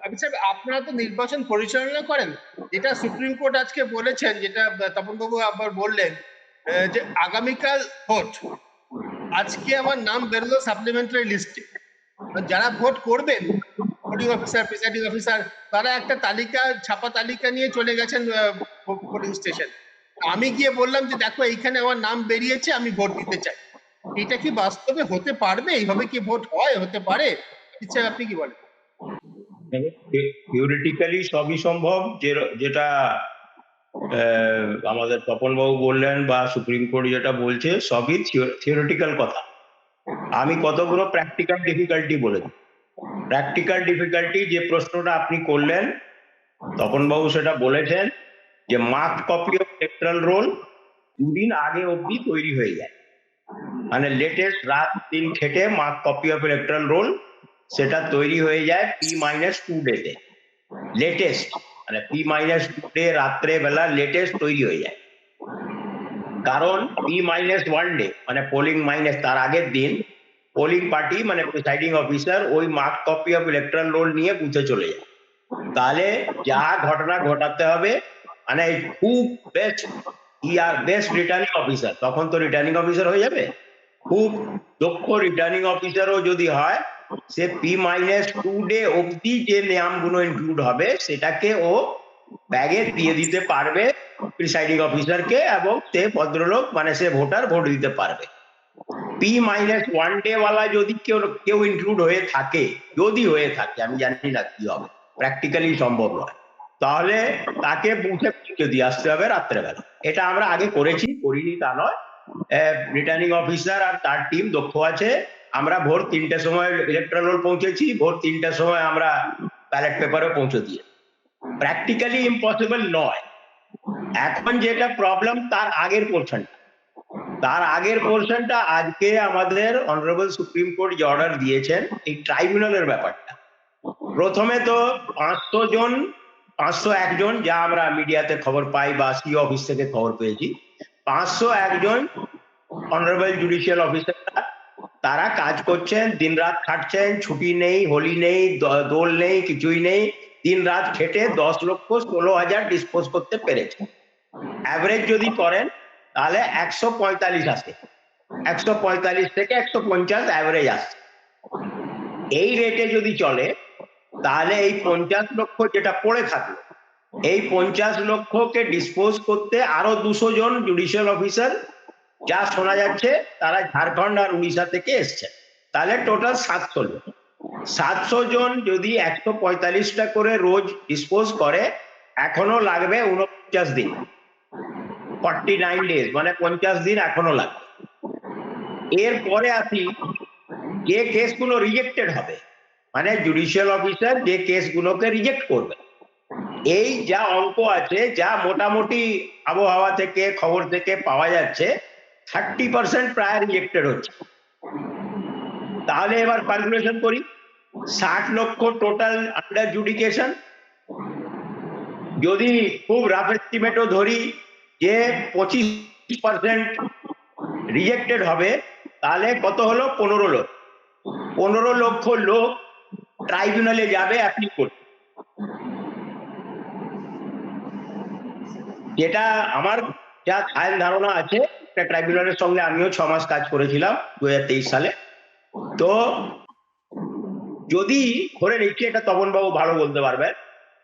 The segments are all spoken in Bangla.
আমি স্যার, আপনারা তো নির্বাচন পরিচালনা করেন, যেটা সুপ্রিম কোর্ট আজকে বলেছেন, যেটা তপনবাবু আবার বললেন, যে আগামীকাল ভোট। আজকে আমার নাম বেরোলো সাপ্লিমেন্টারি লিস্টে, যারা ভোট করবেন, ভোটিং অফিসার, প্রিসাইডিং অফিসার, তারা একটা তালিকা, ছাপা তালিকা নিয়ে চলে গেছেন ভোটিং স্টেশন। আমি গিয়ে বললাম যে দেখো এইখানে আমার নাম বেরিয়েছে, আমি ভোট দিতে চাই। এটা কি বাস্তবে হতে পারবে? এইভাবে কি ভোট হয়, হতে পারে? স্যার, আপনি কি বলেন? থিওরিটিক্যালি সবই সম্ভব, যেটা আমাদের তপনবাবু বললেন বা সুপ্রিম কোর্ট যেটা বলছে সবই থিওরিটিক্যাল কথা। আমি কতগুলো প্র্যাকটিক্যাল ডিফিকাল্টি বলেছি। প্র্যাকটিক্যাল ডিফিকাল্টি যে প্রশ্নটা আপনি করলেন, তপনবাবু সেটা বলেছেন যে mark copy of electoral roll দুদিন আগে অবধি তৈরি হয়ে যায়, মানে লেটেস্ট রাত দিন খেটে mark copy of electoral roll সেটা তৈরি হয়ে যায় P-2 ডেতে। লেটেস্ট মানে P-2 ডে রাত্রে বেলা লেটেস্ট তৈরি হয়ে যায়। কারণ P-1 ডে মানে পোলিং মাইনাস তার আগের দিন পোলিং পার্টি মানে প্রিসাইডিং অফিসার ওই mark copy of electoral roll নিয়ে বুথে চলে যায়। তাহলে যা ঘটনা ঘটাতে হবে, মানে খুব বেস্ট রিটার্নিং অফিসার, তখন তো রিটার্নিং অফিসার হয়ে যাবে, খুব দক্ষ রিটার্নিং অফিসারও যদি হয়, সে P-2 ডে অবধি যে নিয়মগুলো ইনক্লুড হবে সেটাকে ও ব্যাগে দিয়ে দিতে পারবে প্রিসাইডিং অফিসারকে, এবং সে ভদ্রলোক মানে সে ভোটার ভোট দিতে পারবে। P-1 ডে ওয়ালা যদি কেউ ইনক্লুড হয়ে থাকে, যদি হয়ে থাকে, আমি জানি না কি হবে, প্র্যাকটিক্যালি সম্ভব নয়, তাহলে তাকে বুথে পৌঁছে দিয়ে আসতে হবে রাত্রেবেলা। এটা আমরা আগে করিনি তা নয়, রিটার্নিং অফিসার আর তার টিম দক্ষ আছে। আমরা ভোর 3টের সময় ইলেকট্রাল রোল পৌঁছেছি, ভোর 3টার সময় আমরা ব্যালট পেপারও পৌঁছে দিয়ে। প্র্যাকটিক্যালি ইম্পসিবল নয়। এখন যেটা প্রবলেম তার আগের পোর্শনটা আজকে আমাদের অনারেবল সুপ্রিম কোর্ট যে অর্ডার দিয়েছেন এই ট্রাইব্যুনালের ব্যাপারটা। প্রথমে তো 501 জন, যা আমরা মিডিয়াতে খবর পাই বা সিও অফিস থেকে খবর পেয়েছি, 501 জন অনারেবল জুডিশিয়াল অফিসাররা তারা কাজ করছেন, দিন রাত খাটছেন, ছুটি নেই, হোলি নেই, দোল নেই, কিছুই নেই, দিন রাত খেটে 10,16,000 ডিসপোজ করতে পেরেছে। অ্যাভারেজ যদি করেন তাহলে 145 আসে, 145 থেকে 150 অ্যাভারেজ আসছে। এই রেটে যদি চলে তাহলে এই 50 লক্ষ যেটা পড়ে থাকলো, এই 50 লক্ষকে ডিসপোজ করতে আরো 200 জন জুডিশিয়াল অফিসার, যা শোনা যাচ্ছে তারা ঝাড়খণ্ড আর উড়িষ্যা থেকে এসছে, তাহলে টোটাল 700 জন। 700 জন যদি 145টা করে রোজ ডিসপোজ করে, এখনো লাগবে 49 দিন, 49 ডেজ, মানে 50 দিন এখনো লাগবে। এরপরে আসি যে কেসগুলো রিজেক্টেড হবে, মানে জুডিশিয়াল অফিসার যে কেসগুলোকে রিজেক্ট করবে। এই যা অঙ্ক আছে, যা মোটামুটি আবহাওয়া থেকে খবর থেকে পাওয়া যাচ্ছে, 30% প্রায় রিজেক্টেড হচ্ছে। তাহলে এবার ক্যালকুলেশন করি, 60 লক্ষ টোটাল আন্ডার জুডিকেশন, যদি খুব রাফ এস্টিমেটও ধরি যে 25% রিজেক্টেড হবে, তাহলে কত হলো? 15 লক্ষ। 15 লক্ষ লোক ট্রাইব্যুনালে যাবে অ্যাপিল করতে। যেটা আমার যা ধারণা ধারণা আছে, একটা ট্রাইব্যুনালের সঙ্গে আমিও 6 মাস কাজ করেছিলাম 2023 সালে। তো যদি ধরে নিচ্ছি, এটা তপনবাবু ভালো বলতে পারবেন,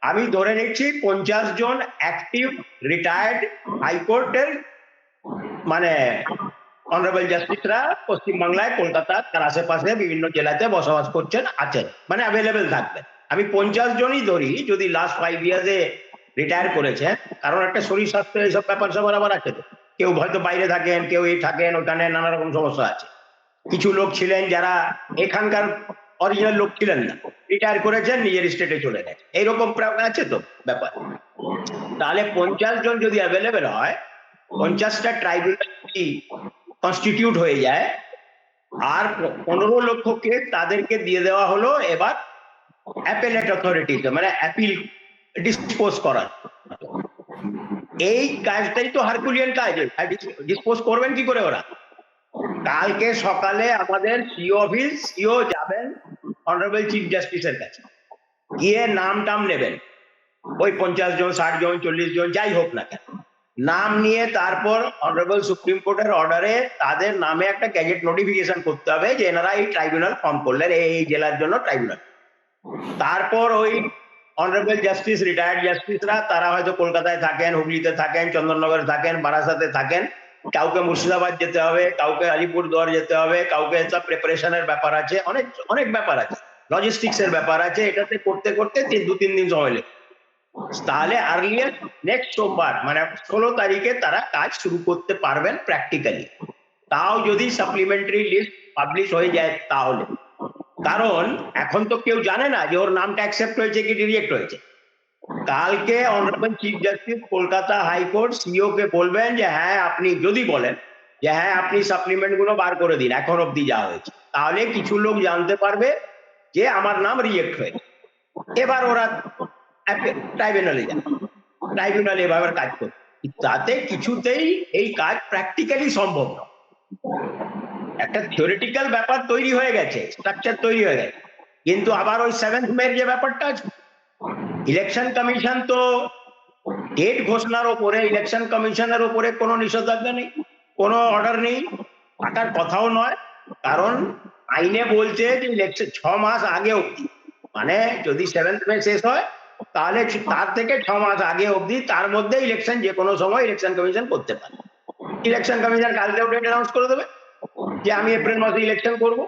আমি ধরে নিচ্ছি 50 জন অ্যাক্টিভ রিটায়ার্ড হাইকোর্টের মানে অনারেবল জাস্টিসরা পশ্চিমবাংলায়, কলকাতা তার আশেপাশে বিভিন্ন জেলাতে বসবাস করছেন, আছেন, মানে অ্যাভেলেবেল থাকবেন। আমি 50 জনই ধরি, যদি লাস্ট 5 ইয়ার্সে রিটায়ার করেছেন, কারণ একটা শরীর স্বাস্থ্য এইসব ব্যাপার সবার আবার আছে, তো কেউ হয়তো বাইরে থাকেন, কেউ এই থাকেন, ওখানে নানা রকম সমস্যা আছে। কিছু লোক ছিলেন যারা এখানকার অরিজিনাল লোক ছিলেন না, রিটায়ার করেছেন, নিজের স্টেটে চলে গেছে, এইরকম আছে তো ব্যাপার। তাহলে 50 জন যদি অ্যাভেলেবেল হয়, 50টা ট্রাইব্যুনাল কনস্টিটিউট হয়ে যায়, আর 15 লক্ষকে তাদেরকে দিয়ে দেওয়া হলো এবার অ্যাপেলেট অথরিটিতে, মানে অ্যাপিল ডিসপোজ করার। এই কাজটাই তো হারকুলিয়ান কাজ। ডিসপোজ করবেন কি করে ওরা? কালকে সকালে আমাদের সিও যাবেন অনারেবল চিফ জাস্টিসের কাছে, গিয়ে নাম টাম নেবেন, ওই 50 জন 60 জন 40 জন যাই হোক না কেন, নাম নিয়ে তারপর অনারেবল সুপ্রিম কোর্টের অর্ডারে তাদের নামে একটা গ্যাজেট নোটিফিকেশন করতে হবে যে এনারা এই ট্রাইব্যুনাল ফর্ম করলেন এই জেলার জন্য ট্রাইব্যুনাল। তারপর ওই অনারেবল জাস্টিস রিটায়ার্ড জাস্টিসরা তারা হয়তো কলকাতায় থাকেন, হুগলিতে থাকেন, চন্দননগরে থাকেন, বারাসাতে থাকেন, কাউকে মুর্শিদাবাদ যেতে হবে, কাউকে আলিপুরদুয়ার যেতে হবে, কাউকে সব প্রিপারেশনের ব্যাপার আছে, অনেক অনেক ব্যাপার আছে, লজিস্টিক্স এর ব্যাপার আছে, এটাতে করতে করতে 2-3 দিন সময় লেগে, তাহলে আর্লিয়ার নেক্সট সোমবার মানে 16 তারিখে তারা কাজ শুরু করতে পারবেন প্র্যাকটিক্যালি। তাও যদি সাপ্লিমেন্টারি লিস্ট পাবলিশ হয়ে যায় তাহলে, কারণ এখন তো কেউ জানে না যে ওর নামটা অ্যাকসেপ্ট হয়েছে কি রিজেক্ট হয়েছে। কালকে honourable chief justice Kolkata high court সিও কে বলবেন যে হ্যাঁ আপনি যদি বলেন যে হ্যাঁ আপনি সাপ্লিমেন্ট গুলো বার করে দিন এখন অব্দি যা হয়েছে, তাহলে কিছু লোক জানতে পারবে যে আমার নাম রিজেক্ট হয়েছে। এবার ওরা ট্রাইব্যুনালে যাবে, ট্রাইব্যুনালে এভাবে কাজ করবে, তাতে কিছুতেই এই কাজ প্র্যাকটিক্যালি সম্ভব না। একটা থিওরিটিক্যাল ব্যাপার তৈরি হয়ে গেছে, স্ট্রাকচার তৈরি হয়ে গেছে, কিন্তু আবার ওই 7th মে যে ব্যাপারটা আছে, ইলেকশন কমিশন তো ডেট ঘোষণার ওপরে, ইলেকশন কমিশনের ওপরে কোনো নিষেধাজ্ঞা নেই, কোনো অর্ডার নেই, থাকার কথাও নয়, কারণ আইনে বলছে যে ইলেকশন 6 মাস আগে অবধি, মানে যদি 7th মে শেষ হয় তাহলে তার থেকে 6 মাস আগে অবধি, তার মধ্যে ইলেকশন যে কোনো সময় ইলেকশন কমিশন করতে পারে। ইলেকশন কমিশন কালকেও ডেট অ্যানাউন্স করে দেবে যে আমি এপ্রিল মাসে ইলেকশন করব।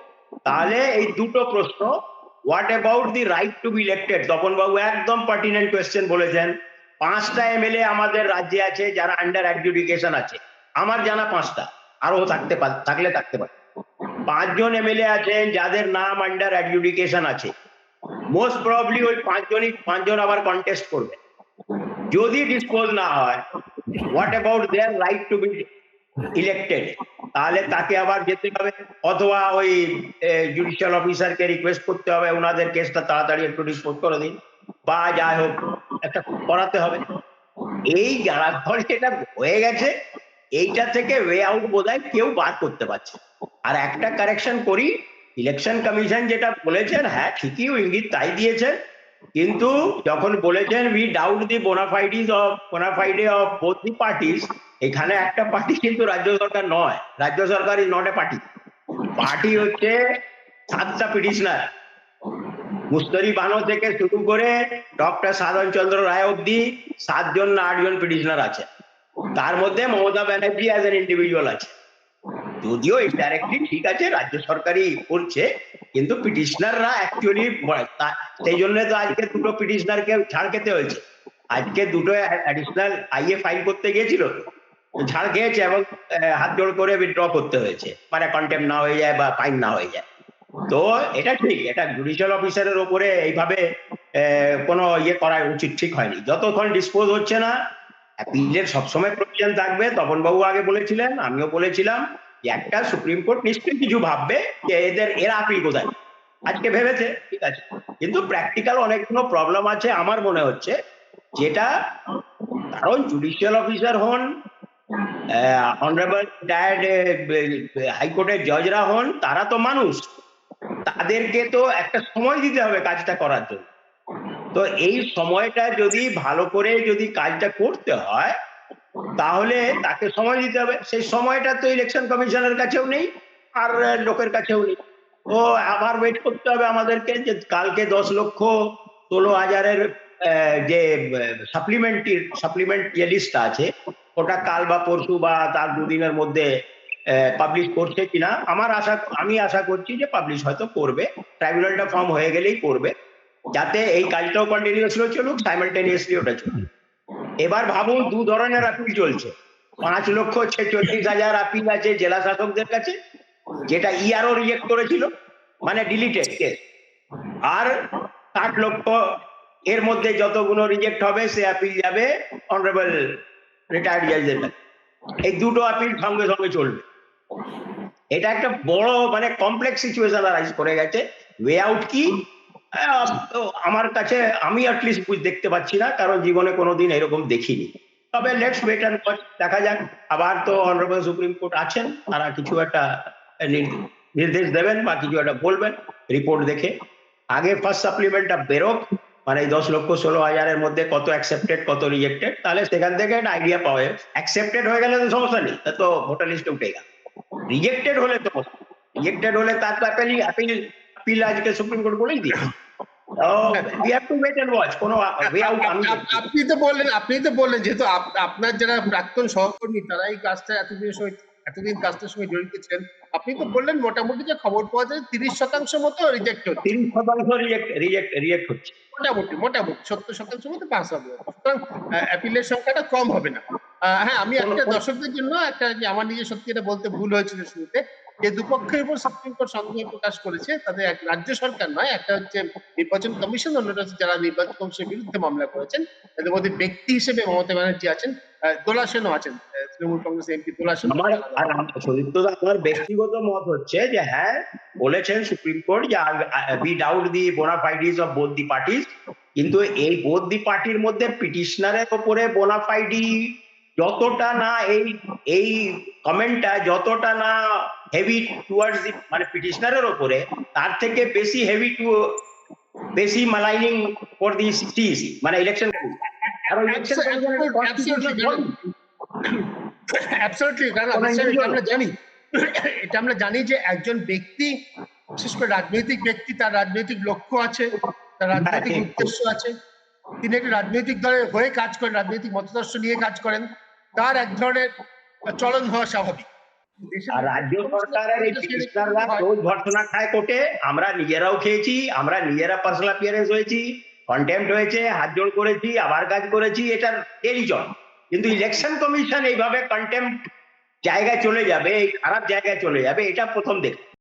তাহলে এই দুটো প্রশ্ন, what about the right two B elected, Tapan বাবু একদম পার্টিনেন্ট কোয়েশ্চেন বলেছেন। 5টা এমএলএ আমাদের রাজ্যে আছে যারা আন্ডার অ্যাডজুডিকেশন আছে, আমার জানা 5টা, আরো থাকতে পারে। 5 জন এমএলএ আছেন যাদের নাম আন্ডার অ্যাডজুডিকেশন আছে, মোস্ট প্রবাবলি ওই 5 জন আবার কন্টেস্ট করবে। যদি ডিসপোজ না হয়, what about their right two B elected, তাহলে তাকে আবার যেতে হবে, অথবা ওই জুডিশিয়াল অফিসারকে রিকোয়েস্ট করতে হবে ওনাদের কেসটা তাড়াতাড়ি একটু ডিসপোজ করে দিন, বা যাই হোক একটা করাতে হবে। এই যারা ধরে এটা হয়ে গেছে, এইটা থেকে ওয়ে আউট বোধহয় কেউ বার করতে পারছে। আর একটা কারেকশন করি, ইলেকশন কমিশন যেটা বলেছেন হ্যাঁ ঠিকই ইঙ্গিত তাই দিয়েছেন, কিন্তু যখন বলেছেন we doubt the bona fide of both the parties, এখানে একটা পার্টি কিন্তু রাজ্য সরকার নয়, রাজ্য সরকার is not a party. Party হচ্ছে 7টা পিটিশনার, মুস্তরি বানো থেকে শুরু করে ডক্টর সাধন চন্দ্র রায় অব্দি 7 জন না 8 জন পিটিশনার আছে, তার মধ্যে Mamata Banerjee as an individual আছে। যদিও ইনডাইরেক্টলি ঠিক আছে রাজ্য সরকারই করছে, কিন্তু পিটিশনাররা অ্যাকচুয়ালি, সেই জন্য তো আজকে 2টো পিটিশনারকে ছাড় খেতে হয়েছে। আজকে 2টো অ্যাডিশনাল আইএ ফাইল করতে গিয়েছিল, ছাড় খেয়েছে এবং হাত জোড় করে উইথড্র করতে হয়েছে, মানে কন্টেম্প না হয়ে যায় বা ফাইন না হয়ে যায়। তো এটা ঠিক, এটা জুডিশিয়াল অফিসারের ওপরে এইভাবে কোনো ইয়ে করা উচিত ঠিক হয়নি। যতক্ষণ ডিসপোজ হচ্ছে না, অ্যাপিলের সবসময় প্রয়োজন থাকবে। তপনবাবু আগে বলেছিলেন, আমিও বলেছিলাম যে একটা সুপ্রিম কোর্ট নিশ্চয়ই কিছু ভাববে যে এরা আপিল কোথায়, আজকে ভেবেছে ঠিক আছে, কিন্তু প্র্যাকটিক্যাল অনেকগুলো প্রবলেম আছে আমার মনে হচ্ছে, যেটা কারণ জুডিশিয়াল অফিসার হন, অনারেবল রিটায়ার্ড হাইকোর্টের জজরা হন, তারা তো মানুষ, তাদেরকে তো একটা সময় দিতে হবে কাজটা করার জন্য। তো এই সময়টা যদি ভালো করে যদি কাজটা করতে হয়, তাহলে তাকে সময় দিতে হবে। সেই সময়টা তো ইলেকশন কমিশনের কাছেও নেই, আর লোকের কাছেও নেই। ও আবার ওয়েট করতে হবে আমাদেরকে যে কালকে 10,16,000-এর যে সাপ্লিমেন্ট যে লিস্টটা আছে, ওটা কাল বা পরশু বা তার 2 দিনের মধ্যে পাবলিশ করছে কিনা। আমি আশা করছি যে পাবলিশ হয়তো করবে, ট্রাইব্যুনালটা ফর্ম হয়ে গেলেই করবে, যাতে এই কাজটাও কন্টিনিউয়াসলি চলুক, সাইমালটেনিয়াসলি ওটা চলুক। এবার ভাবুন 2 ধরনের আপিল চলছে, 5,46,000 আপিল আছে জেলা শাসকদের কাছে, যেটা ইআরও রিজেক্ট করেছিল, মানে ডিলিটেড কেস, আর 60 লক্ষ এর মধ্যে যতগুলো রিজেক্ট হবে সে আপিল যাবে অনারেবল রিটায়ার্ড জাজদের কাছে। এই 2টো আপিল সঙ্গে সঙ্গে চলবে। এটা একটা বড় মানে কমপ্লেক্স সিচুয়েশন রাইজ করে গেছে। ওয়ে আউট কি আমার কাছে, আমি অ্যাটলিস্ট দেখতে পাচ্ছি না, কারণ জীবনে কোনোদিন এরকম দেখিনি। তবে লেটস ওয়েট এন্ড ওয়াচ, দেখা যাক। আবার তো অনারেবল সুপ্রিম কোর্ট আছেন, তারা কিছু একটা নির্দেশ দেবেন বা কিছু একটা বলবেন রিপোর্ট দেখে। আগে ফার্স্ট সাপ্লিমেন্টটা বেরোক, মানে এই 10,16,000-এর মধ্যে কত অ্যাকসেপ্টেড কত রিজেক্টেড, তাহলে সেখান থেকে একটা আইডিয়া পাওয়া যায়। অ্যাকসেপ্টেড হয়ে গেলে তো সমস্যা নেই, তা তো ভোটার লিস্টে উঠে গেল। রিজেক্টেড হলে তো রিজেক্টেড হলে তার তো অ্যাপিল আজকে সুপ্রিম কোর্ট বলেই দিয়েছে। We have to wait and watch, কোনো ওয়ে আউট আমি দেখছি না। আপনি তো বললেন যেহেতু আপনার যারা প্রাক্তন সহকর্মী তারা এই কাজটা এতদিন কাজটার সঙ্গে জড়িত ছিলেন, আপনি তো বললেন মোটামুটি যে খবর পাওয়া যায় 30% মতো রিজেক্ট হচ্ছে। 30% রিজেক্ট হচ্ছে। মোটামুটি 70% মতো পাস হবে, সুতরাং অ্যাপিলের সংখ্যাটা কম হবে না। হ্যাঁ, আমি একটা দর্শকদের জন্য একটা যে আমার নিজে সত্যি এটা বলতে ভুল হয়েছিল শুরুতে, যে দুপক্ষের উপর সুপ্রিম কোর্ট সন্দেহ প্রকাশ করেছে, তাদের এক রাজ্য সরকার নয়, একটা হচ্ছে নির্বাচন কমিশন, অন্যটা হচ্ছে যারা নির্বাচন কমিশনের বিরুদ্ধে মামলা করেছেন। এদের মধ্যে ব্যক্তি হিসেবে মমতা ব্যানার্জি আছেন, দোলা সেনও আছেন, তৃণমূল কংগ্রেস এমপি দোলা সেন। আমার ব্যক্তিগত মত হচ্ছে যে হ্যাঁ, বলেছেন সুপ্রিম কোর্ট যে we doubt the bona fides of both the parties, কিন্তু এই বোথ দি পার্টির মধ্যে পিটিশনারের উপরে বোনাফাইডি যতটা না, এই কমেন্টটা যতটা না হেভি টুয়ার্ডস দি মানে পিটিশনারের উপরে, তার থেকে বেশি মালাইনিং ফর দি সিইসি মানে ইলেকশন কমিশন। আর ইলেকশন অ্যাবসলিউটলি, কারণ এটা আমরা জানি যে একজন ব্যক্তি, বিশেষ করে রাজনৈতিক ব্যক্তি, তার রাজনৈতিক লক্ষ্য আছে, তার রাজনৈতিক উদ্দেশ্য আছে, তিনি একটি রাজনৈতিক দলের হয়ে কাজ করেন, রাজনৈতিক মতাদর্শ নিয়ে কাজ করেন, তার এক ধরনের চলন হওয়া স্বাভাবিক। আর রাজ্য সরকারের এই পিটিশনাররা রোজ ভর্সনা খায় কোর্টে, আমরা নিজেরাও খেয়েছি, আমরা নিজেরা পার্সোনাল অ্যাপিয়ারেন্স হয়েছি, কন্টেম্পট হয়েছে, হাত জোড় করেছি, আবার কাজ করেছি, এটার এরই চল। কিন্তু ইলেকশন কমিশন এইভাবে কন্টেম্পট জায়গায় চলে যাবে, এই খারাপ জায়গায় চলে যাবে, এটা প্রথম দেখলাম।